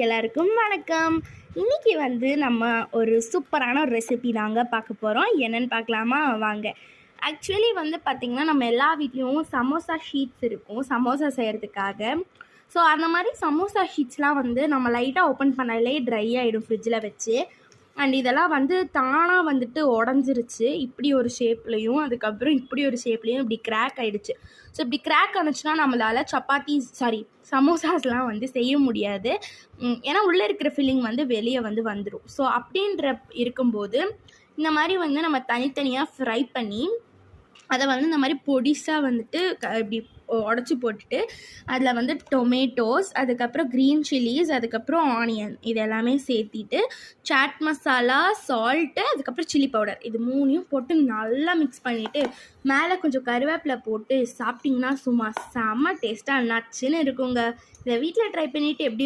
எல்லாருக்கும் வணக்கம். இன்றைக்கி நம்ம ஒரு சூப்பரான ஒரு ரெசிபி தாங்க பார்க்க போகிறோம். என்னென்னு பார்க்கலாமா? வாங்க. ஆக்சுவலி பார்த்திங்கன்னா நம்ம எல்லா வீட்லேயும் சமோசா ஷீட்ஸ் இருக்கும் சமோசா செய்கிறதுக்காக. ஸோ அந்த மாதிரி சமோசா ஷீட்ஸ்லாம் நம்ம லைட்டாக ஓப்பன் பண்ணாலே ட்ரை ஆகிடும் ஃப்ரிட்ஜில் வச்சு. அண்ட் இதெல்லாம் தானாக உடஞ்சிருச்சு. இப்படி ஒரு ஷேப்லேயும் அதுக்கப்புறம் இப்படி ஒரு ஷேப்லேயும் இப்படி கிராக் ஆகிடுச்சு. ஸோ இப்படி கிராக் ஆனிச்சுன்னா நம்மளால் சமோசாஸ்லாம் செய்ய முடியாது. ஏன்னா உள்ளே இருக்கிற ஃபில்லிங் வெளியே வந்துடும். ஸோ அப்படின்ற இருக்கும்போது இந்த மாதிரி நம்ம தனித்தனியாக ஃப்ரை பண்ணி அதை இந்த மாதிரி பொடிசாக இப்படி உடச்சி போட்டுட்டு அதில் டொமேட்டோஸ், அதுக்கப்புறம் க்ரீன் சில்லிஸ், அதுக்கப்புறம் ஆனியன் இது எல்லாமே சேர்த்திட்டு சாட் மசாலா, சால்ட்டு, அதுக்கப்புறம் சில்லி பவுடர் இது 3யும் போட்டு நல்லா மிக்ஸ் பண்ணிவிட்டு மேலே கொஞ்சம் கருவேப்பிலை போட்டு சாப்பிட்டிங்கன்னா சும்மா செம்ம டேஸ்ட்டாக நச்சுன்னு இருக்குங்க. இதை வீட்டில் ட்ரை பண்ணிவிட்டு எப்படி